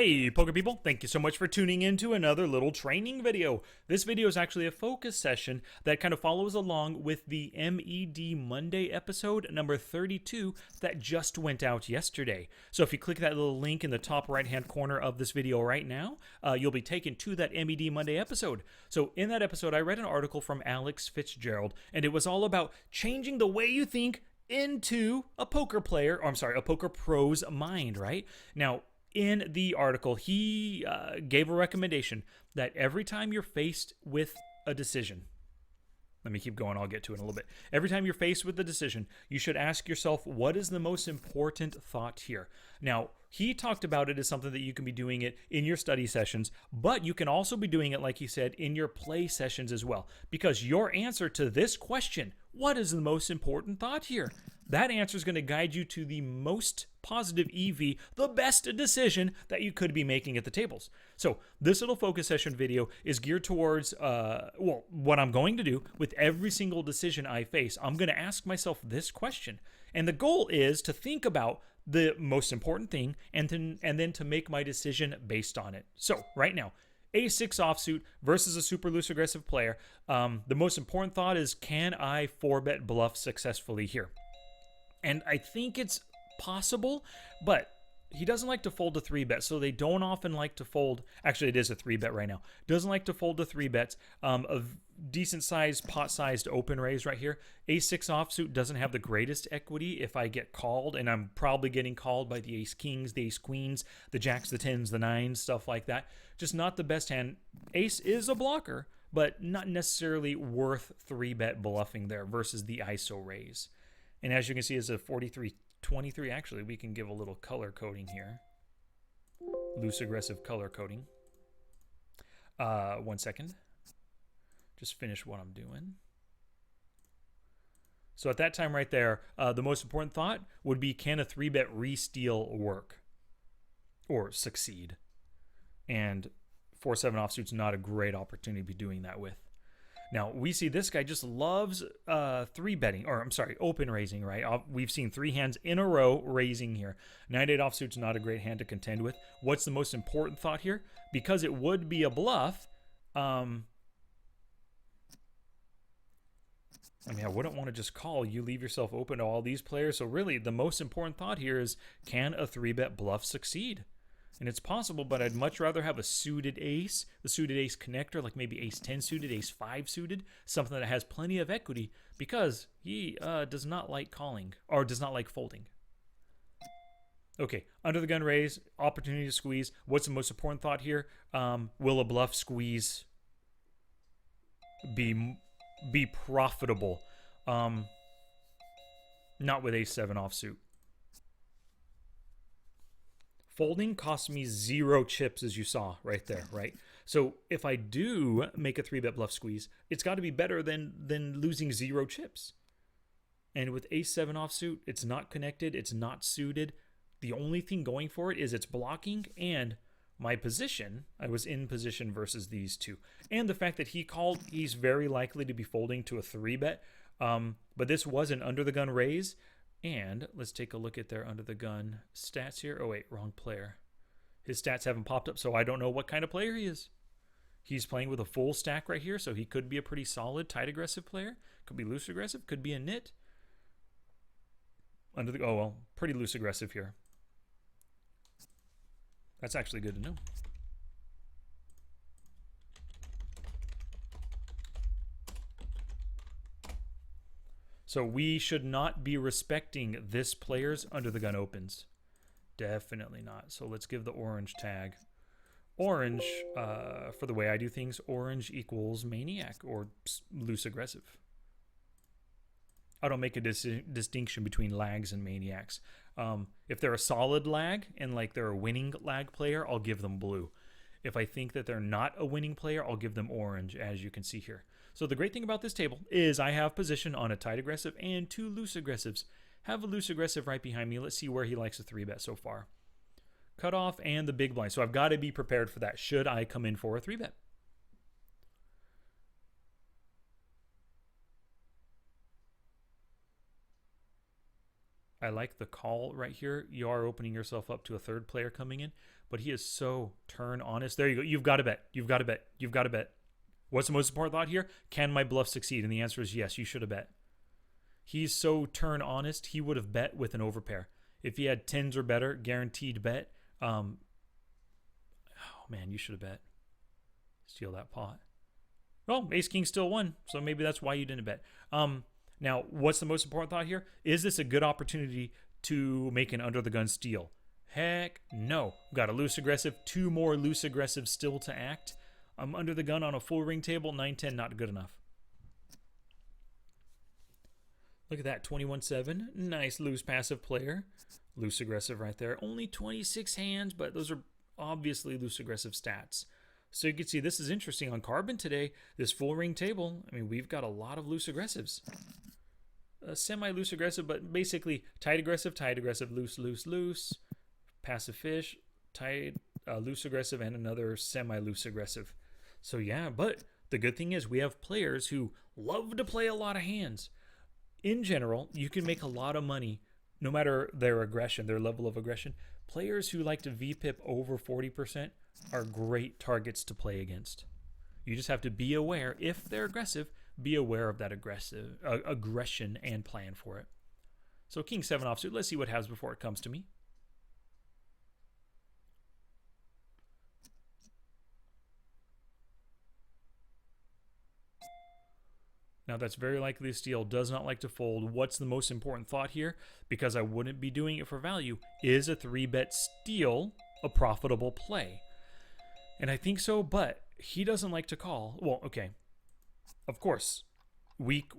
Hey poker people, thank you so much for tuning in to another little training video. This video is actually a focus session that kind of follows along with the MED Monday episode number 32 that just went out yesterday. So if you click that little link in the top right hand corner of this video right now, you'll be taken to that MED Monday episode. So in that episode, I read an article from Alex Fitzgerald, and it was all about changing the way you think into a poker player, or I'm sorry, a poker pro's mind, right? Now, in the article, he gave a recommendation that every time you're faced with a decision, let me keep going, I'll get to it in a little bit. Every time you're faced with a decision, you should ask yourself, what is the most important thought here? Now, he talked about it as something that you can be doing it in your study sessions, but you can also be doing it, like he said, in your play sessions as well. Because your answer to this question, what is the most important thought here? That answer is going to guide you to the most positive EV, the best decision that you could be making at the tables. So this little focus session video is geared towards, what I'm going to do with every single decision I face. I'm going to ask myself this question. And the goal is to think about the most important thing and then to make my decision based on it. So right now, A6 offsuit versus a super loose aggressive player. The most important thought is, can I 4-bet bluff successfully here? And I think it's possible, but he doesn't like to fold to 3-bet, so they don't often like to fold. Actually, it is a 3-bet right now. Doesn't like to fold to 3-bets. A decent-sized, pot-sized open raise right here. A6 offsuit doesn't have the greatest equity if I get called, and I'm probably getting called by the ace-kings, the ace-queens, the jacks, the 10s, the 9s, stuff like that. Just not the best hand. Ace is a blocker, but not necessarily worth 3-bet bluffing there versus the ISO raise. And as you can see, it's a 43-23. Actually, we can give a little color coding here. Loose aggressive color coding. 1 second. Just finish what I'm doing. So at that time right there, the most important thought would be, can a 3-bet re-steal work? Or succeed? And 4-7 offsuit's not a great opportunity to be doing that with. Now, we see this guy just loves 3-betting, or I'm sorry, open raising, right? We've seen 3 hands in a row raising here. 9-8 offsuit's not a great hand to contend with. What's the most important thought here? Because it would be a bluff, I mean, I wouldn't want to just call. You leave yourself open to all these players. So really, the most important thought here is, can a 3-bet bluff succeed? And it's possible, but I'd much rather have a suited ace, the suited ace connector, like maybe ace 10 suited, ace 5 suited, something that has plenty of equity, because he does not like calling, or does not like folding. Okay, under the gun raise, opportunity to squeeze. What's the most important thought here? Will a bluff squeeze be profitable? Not with ace 7 offsuit. Folding costs me 0 chips, as you saw right there, right? So if I do make a 3-bet bluff squeeze, it's got to be better than losing 0 chips. And with ace 7 offsuit, it's not connected, it's not suited. The only thing going for it is it's blocking and my position. I was in position versus these two. And the fact that he called, he's very likely to be folding to a 3-bet. But this was an under the gun raise. And let's take a look at their under the gun stats here. Oh, wait, wrong player. His stats haven't popped up, so I don't know what kind of player he is. He's playing with a full stack right here, so he could be a pretty solid tight aggressive player. Could be loose aggressive, could be a nit. Oh, well, pretty loose aggressive here. That's actually good to know. So we should not be respecting this player's under the gun opens. Definitely not. So let's give the orange tag. Orange, for the way I do things, orange equals maniac or loose aggressive. I don't make a distinction between lags and maniacs. If they're a solid lag and like they're a winning lag player, I'll give them blue. If I think that they're not a winning player, I'll give them orange, as you can see here. So the great thing about this table is I have position on a tight aggressive and 2 loose aggressives. Have a loose aggressive right behind me. Let's see where he likes a 3-bet so far. Cutoff and the big blind. So I've got to be prepared for that should I come in for a 3-bet. I like the call right here. You are opening yourself up to a third player coming in, but he is so turn honest. There you go. You've got to bet. You've got to bet. You've got to bet. What's the most important thought here? Can my bluff succeed? And the answer is yes, you should have bet. He's so turn honest, he would have bet with an overpair. If he had tens or better, guaranteed bet. Oh man, you should have bet. Steal that pot. Well, ace king still won, so maybe that's why you didn't bet. Now, what's the most important thought here? Is this a good opportunity to make an under the gun steal? Heck no. Got a loose aggressive, 2 more loose aggressives still to act. I'm under the gun on a full ring table, 9-10, not good enough. Look at that, 21-7. Nice loose passive player. Loose aggressive right there. Only 26 hands, but those are obviously loose aggressive stats. So you can see this is interesting on Carbon today. This full ring table, I mean, we've got a lot of loose aggressives. Semi-loose aggressive, but basically tight aggressive, loose, loose, loose. Passive fish, tight, loose aggressive, and another semi-loose aggressive. So yeah, but the good thing is we have players who love to play a lot of hands. In general, you can make a lot of money no matter their aggression, their level of aggression. Players who like to VPIP over 40% are great targets to play against. You just have to be aware, if they're aggressive, be aware of that aggression and plan for it. So king 7 offsuit, let's see what happens before it comes to me. Now that's very likely to steal, does not like to fold. What's the most important thought here? Because I wouldn't be doing it for value. Is a 3-bet steal a profitable play? And I think so, but he doesn't like to call. Well, okay. Of course, weak,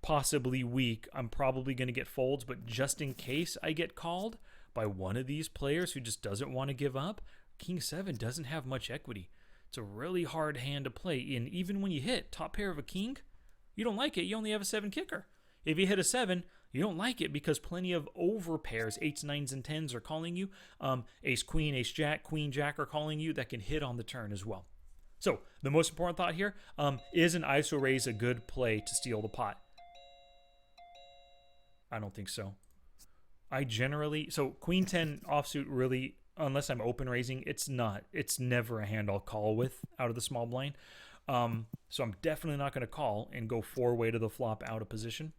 possibly weak. I'm probably going to get folds, but just in case I get called by one of these players who just doesn't want to give up, king 7 doesn't have much equity. It's a really hard hand to play. And even when you hit top pair of a king, you don't like it. You only have a 7 kicker. If you hit a 7, you don't like it because plenty of over pairs, 8s, 9s, and 10s are calling you. Ace, queen, ace, jack, queen, jack are calling you that can hit on the turn as well. So the most important thought here, is an ISO raise a good play to steal the pot? I don't think so. So queen 10 offsuit really, unless I'm open raising, it's never a hand I'll call with out of the small blind. So I'm definitely not going to call and go 4-way to the flop out of position.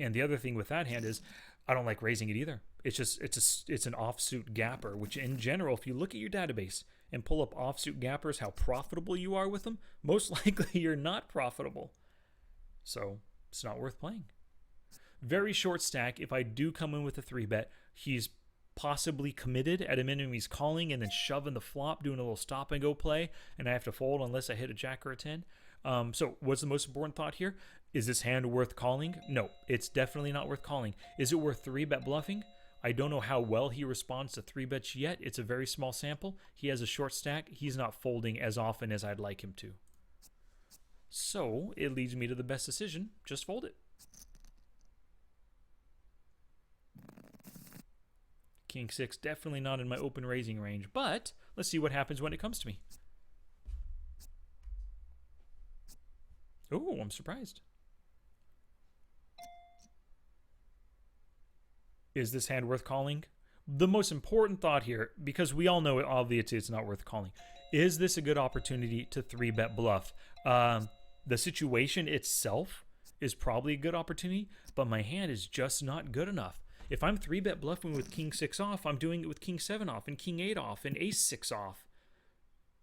And the other thing with that hand is I don't like raising it either. It's an offsuit gapper, which in general, if you look at your database and pull up offsuit gappers, how profitable you are with them, most likely you're not profitable. So it's not worth playing. Very short stack. If I do come in with a 3-bet, he's possibly committed. At a minimum, he's calling and then shoving the flop, doing a little stop and go play, and I have to fold unless I hit a jack or a 10. So what's the most important thought here? Is this hand worth calling? No, it's definitely not worth calling. Is it worth 3-bet bluffing? I don't know how well he responds to 3-bets yet. It's a very small sample. He has a short stack. He's not folding as often as I'd like him to. So it leads me to the best decision. Just fold it. King 6, definitely not in my open raising range, but let's see what happens when it comes to me. Oh, I'm surprised. Is this hand worth calling? The most important thought here, because we all know obviously it's not worth calling, is this a good opportunity to 3-bet bluff? The situation itself is probably a good opportunity, but my hand is just not good enough. If I'm 3-bet bluffing with king 6 off, I'm doing it with king 7 off and king 8 off and ace 6 off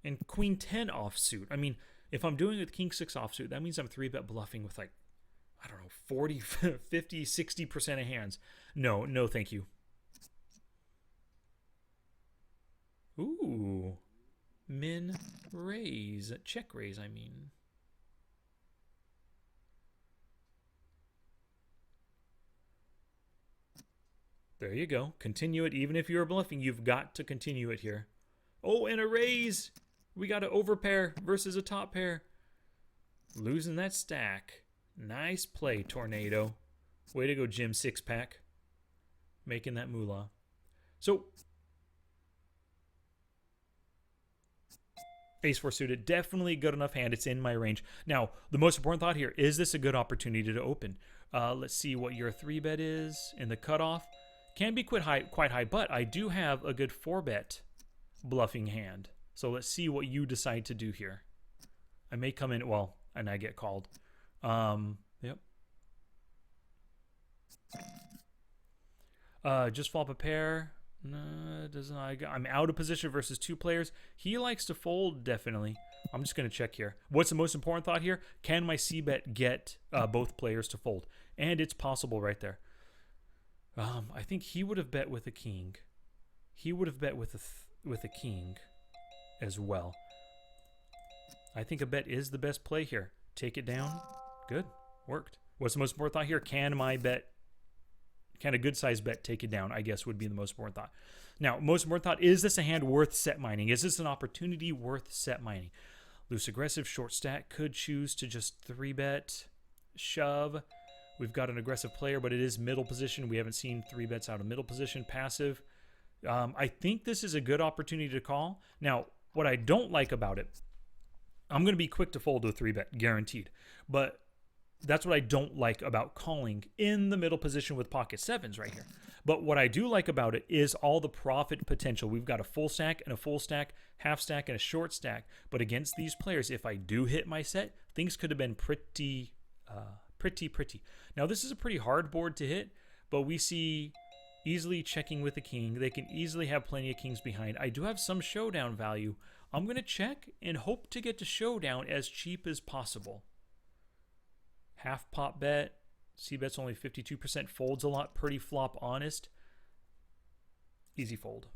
and queen 10 offsuit. I mean, if I'm doing it with king 6 offsuit, that means I'm 3-bet bluffing with like, I don't know, 40, 50, 60% of hands. No, thank you. Ooh. Min raise. Check raise, I mean. There you go. Continue it. Even if you're bluffing, you've got to continue it here. Oh, and a raise. We got an overpair versus a top pair. Losing that stack. Nice play, Tornado. Way to go, Jim Six-Pack. Making that moolah. So, Ace 4 suited, definitely a good enough hand. It's in my range. Now, the most important thought here, is this a good opportunity to open? Let's see what your 3-bet is in the cutoff. Can be quite high, but I do have a good 4-bet bluffing hand. So let's see what you decide to do here. I may come in, well, and I get called. Yep. Just flop a pair. No, doesn't. I'm out of position versus 2 players. He likes to fold, definitely. I'm just going to check here. What's the most important thought here? Can my C-bet get both players to fold? And it's possible right there. I think he would have bet with a king. He would have bet with a king as well. I think a bet is the best play here. Take it down. Good. Worked. What's the most important thought here? Can a good size bet take it down, I guess, would be the most important thought. Now, most important thought, is this a hand worth set mining? Is this an opportunity worth set mining? Loose aggressive, short stack, could choose to just 3-bet, shove. We've got an aggressive player, but it is middle position. We haven't seen 3-bets out of middle position. Passive. I think this is a good opportunity to call. Now, what I don't like about it, I'm going to be quick to fold to a 3-bet, guaranteed. But that's what I don't like about calling in the middle position with pocket 7s right here. But what I do like about it is all the profit potential. We've got a full stack and a full stack, half stack and a short stack. But against these players, if I do hit my set, things could have been pretty. Now, this is a pretty hard board to hit, but we see easily checking with the king. They can easily have plenty of kings behind. I do have some showdown value. I'm going to check and hope to get to showdown as cheap as possible. Half pot bet. C-bet's only 52%. Folds a lot. Pretty flop honest. Easy fold.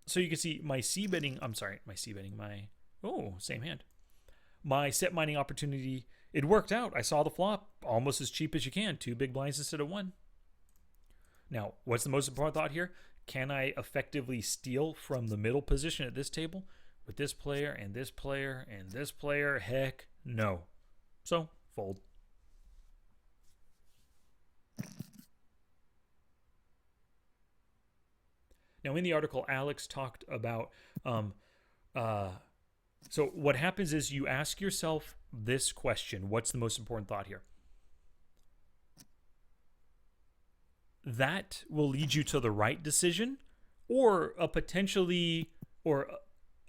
So you can see my C-betting. I'm sorry. My C-betting. Oh, same hand. My set mining opportunity, it worked out. I saw the flop almost as cheap as you can. 2 big blinds instead of 1. Now, what's the most important thought here? Can I effectively steal from the middle position at this table with this player and this player and this player? Heck no. So, fold. Now, in the article, Alex talked about so what happens is you ask yourself this question. What's the most important thought here? That will lead you to the right decision, or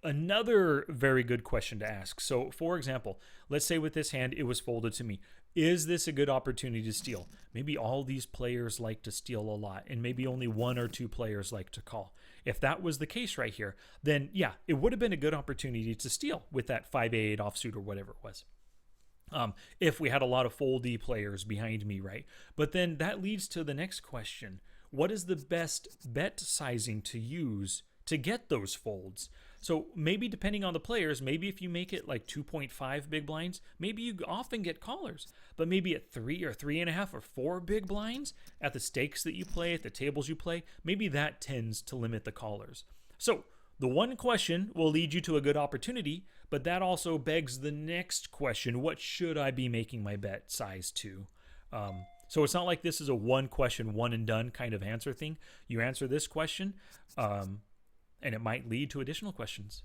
another very good question to ask. So, for example, let's say with this hand, it was folded to me. Is this a good opportunity to steal? Maybe all these players like to steal a lot, and maybe only 1 or 2 players like to call. If that was the case right here, then yeah, it would have been a good opportunity to steal with that 5-8 offsuit or whatever it was. If we had a lot of foldy players behind me, right? But then that leads to the next question. What is the best bet sizing to use to get those folds? So maybe depending on the players, maybe if you make it like 2.5 big blinds, maybe you often get callers. But maybe at 3 or 3.5 or 4 big blinds at the stakes that you play, at the tables you play, maybe that tends to limit the callers. So the one question will lead you to a good opportunity, but that also begs the next question. What should I be making my bet size to? So it's not like this is a one question, one and done kind of answer thing. You answer this question, and it might lead to additional questions.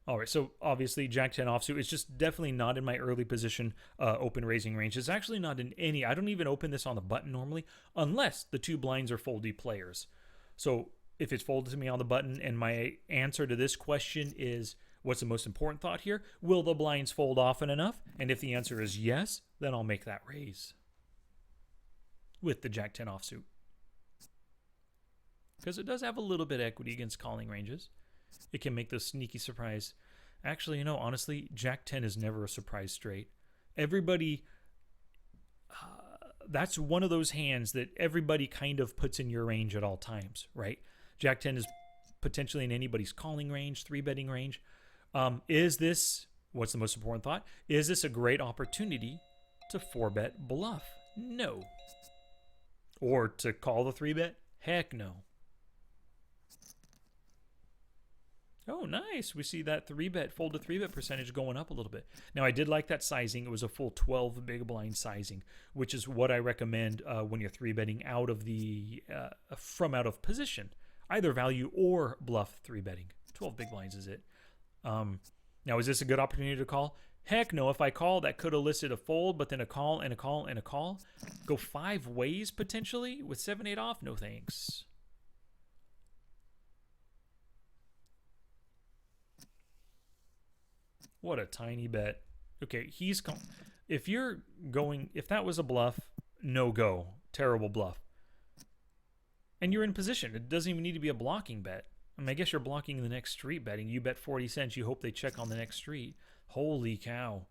All right, so obviously Jack 10 offsuit is just definitely not in my early position open raising range. It's actually not in any. I don't even open this on the button normally unless the 2 blinds are foldy players. So if it's folded to me on the button and my answer to this question is, what's the most important thought here? Will the blinds fold often enough? And if the answer is yes, then I'll make that raise with the Jack 10 offsuit. Because it does have a little bit of equity against calling ranges. It can make those sneaky surprise. Actually, honestly, Jack 10 is never a surprise straight. Everybody, that's one of those hands that everybody kind of puts in your range at all times, right? Jack 10 is potentially in anybody's calling range, 3-betting range. Is this, what's the most important thought? Is this a great opportunity to 4-bet bluff? No. Or to call the 3-bet? Heck no. Oh, nice. We see that 3-bet, fold to 3-bet percentage going up a little bit. Now, I did like that sizing. It was a full 12 big blind sizing, which is what I recommend when you're 3-betting out of the from out of position, either value or bluff 3-betting. 12 big blinds is it. Now, is this a good opportunity to call? Heck no. If I call, that could elicit a fold, but then a call and a call and a call. Go 5 ways potentially with 7-8 off? No thanks. What a tiny bet. Okay, he's if you're going, if that was a bluff, no go. Terrible bluff. And you're in position. It doesn't even need to be a blocking bet. I mean, I guess you're blocking the next street betting. You bet 40 cents. You hope they check on the next street. Holy cow.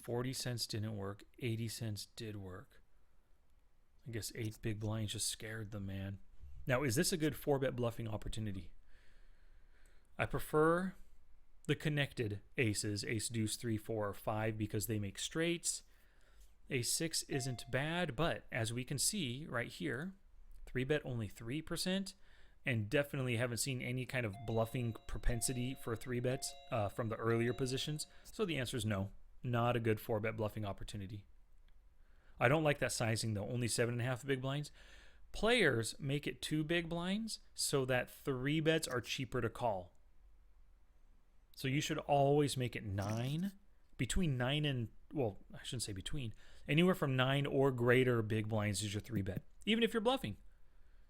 $0.40 didn't work. 80 cents did work. I guess 8 big blinds just scared the man. Now, is this a good 4-bet bluffing opportunity? I prefer the connected aces, ace, deuce, 3, 4, or 5, because they make straights. Ace 6 isn't bad, but as we can see right here, 3-bet only 3%, and definitely haven't seen any kind of bluffing propensity for 3-bets from the earlier positions. So the answer is no, not a good 4-bet bluffing opportunity. I don't like that sizing though, only 7.5 big blinds. Players make it 2 big blinds so that 3-bets are cheaper to call. So you should always make it 9. Between 9 and, well, I shouldn't say between. Anywhere from 9 or greater big blinds is your 3-bet, even if you're bluffing.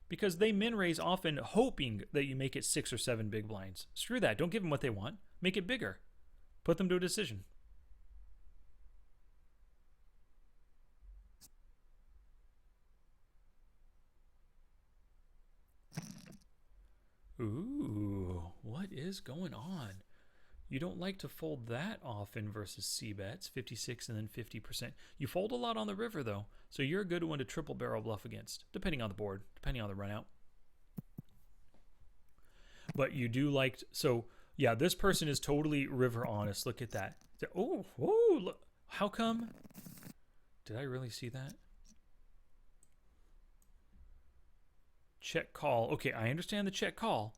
Because they min raise often hoping that you make it 6 or 7 big blinds. Screw that. Don't give them what they want. Make it bigger. Put them to a decision. Ooh, what is going on? You don't like to fold that often versus C-bets, 56 and then 50%. You fold a lot on the river, though, so you're a good one to triple barrel bluff against, depending on the board, depending on the run out. But you do like, so yeah, this person is totally river honest. Look at that. Oh, look. How come? Did I really see that? Check call. Okay, I understand the check call.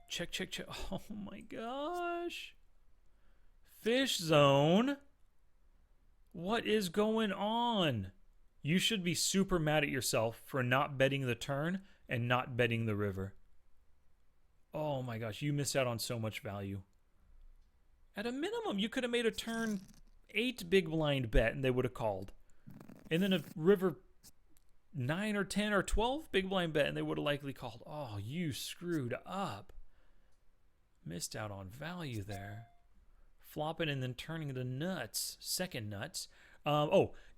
Check, check, check. Oh my gosh. Fish zone. What is going on? You should be super mad at yourself for not betting the turn and not betting the river. Oh my gosh, you missed out on so much value. At a minimum, you could have made a turn 8 big blind bet and they would have called. And then a river 9 or 10 or 12 big blind bet and they would have likely called. Oh, you screwed up. Missed out on value there. Flopping and then turning the nuts. Second nuts.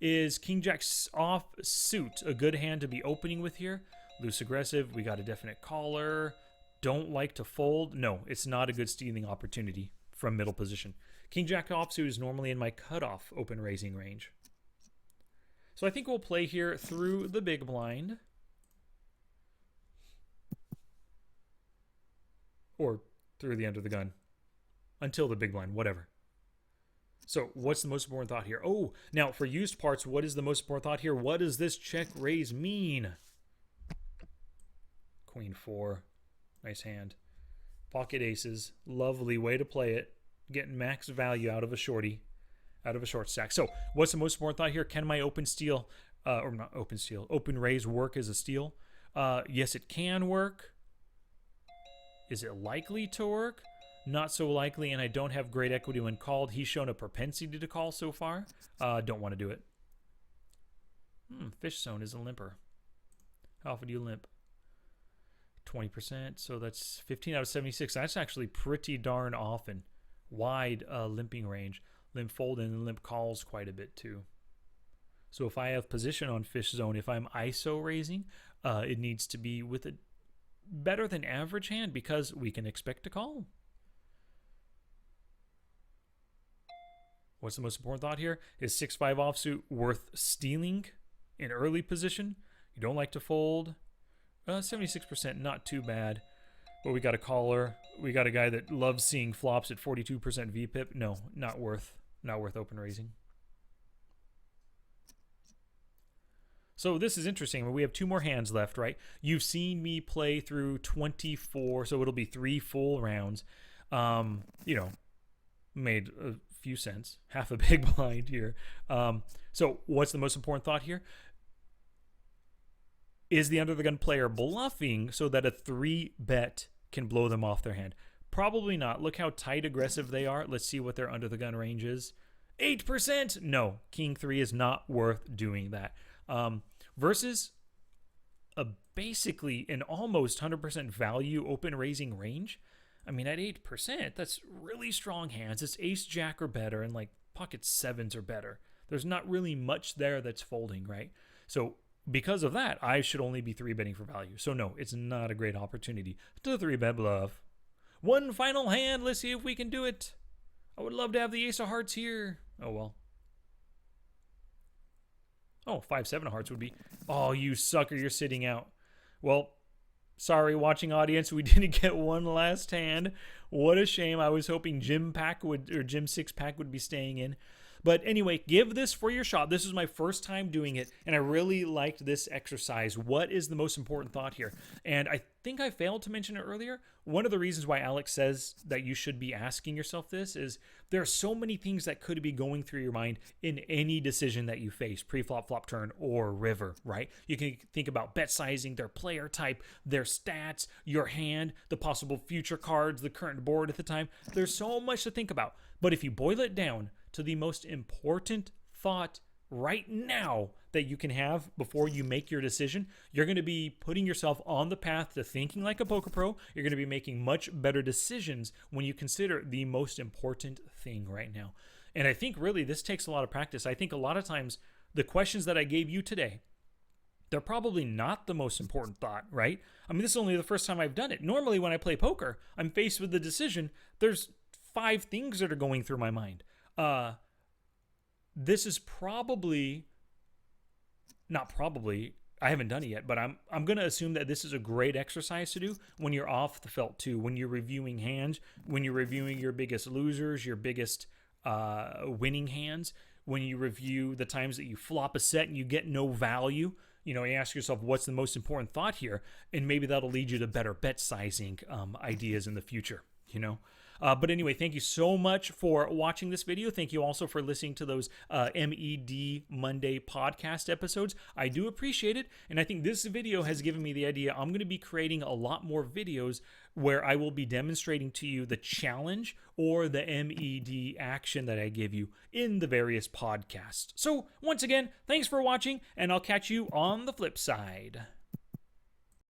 Is King Jack off suit a good hand to be opening with here? Loose aggressive. We got a definite caller. Don't like to fold. No, it's not a good stealing opportunity from middle position. King Jack offsuit is normally in my cutoff open raising range. So I think we'll play here through the big blind. Or through the under the gun. Until the big blind, whatever. So what's the most important thought here? Oh, now for used parts, what is the most important thought here? What does this check raise mean? Queen 4. Nice hand. Pocket aces. Lovely way to play it. Getting max value out of a shorty. Out of a short stack. So what's the most important thought here? Can my open steal, or not open steal, open raise work as a steal? Yes, it can work. Is it likely to work? Not so likely, and I don't have great equity when called. He's shown a propensity to call so far. Don't want to do it. Fish zone is a limper. How often do you limp? 20%, so that's 15 out of 76. That's actually pretty darn often. Wide limping range. Limp fold and limp calls quite a bit too. So if I have position on fish zone, if I'm ISO raising, it needs to be with a better than average hand because we can expect to call. What's the most important thought here? Is 6-5 offsuit worth stealing in early position? You don't like to fold. 76%, not too bad. But we got a caller. We got a guy that loves seeing flops at 42% VPIP. No, not worth open raising. So this is interesting. We have 2 more hands left, right? You've seen me play through 24, so it'll be 3 full rounds. You know, made a few cents, half a big blind here. So what's the most important thought here? Is the under the gun player bluffing so that a 3-bet can blow them off their hand? Probably not. Look how tight aggressive they are. Let's see what their under the gun range is. 8%? No, King 3 is not worth doing that. Versus a basically an almost 100% value open raising range. I mean, at 8%, that's really strong hands. It's ace jack or better, and like pocket 7s or better. There's not really much there that's folding, right? So because of that, I should only be 3-betting for value. So no, it's not a great opportunity to 3-bet bluff. One final hand. Let's see if we can do it. I would love to have the ace of hearts here. Oh, well. Oh, 5-7 of hearts would be... Oh, you sucker, you're sitting out. Well, sorry, watching audience, we didn't get one last hand. What a shame. I was hoping Jim 6-pack would be staying in. But anyway, give this for your shot. This is my first time doing it, and I really liked this exercise. What is the most important thought here? And I think I failed to mention it earlier. One of the reasons why Alex says that you should be asking yourself this is there are so many things that could be going through your mind in any decision that you face, pre-flop, flop turn, or river, right? You can think about bet sizing, their player type, their stats, your hand, the possible future cards, the current board at the time. There's so much to think about. But if you boil it down to the most important thought right now that you can have before you make your decision, you're going to be putting yourself on the path to thinking like a poker pro. You're going to be making much better decisions when you consider the most important thing right now. And I think really this takes a lot of practice. I think a lot of times the questions that I gave you today, they're probably not the most important thought, right? I mean, this is only the first time I've done it. Normally when I play poker, I'm faced with the decision. There's 5 things that are going through my mind. This is probably, not probably, I haven't done it yet, but I'm going to assume that this is a great exercise to do when you're off the felt too, when you're reviewing hands, when you're reviewing your biggest losers, your biggest winning hands, when you review the times that you flop a set and you get no value. You know, you ask yourself, what's the most important thought here? And maybe that'll lead you to better bet sizing ideas in the future, you know? But anyway, thank you so much for watching this video. Thank you also for listening to those MED Monday podcast episodes. I do appreciate it. And I think this video has given me the idea I'm going to be creating a lot more videos where I will be demonstrating to you the challenge or the MED action that I give you in the various podcasts. So once again, thanks for watching, and I'll catch you on the flip side.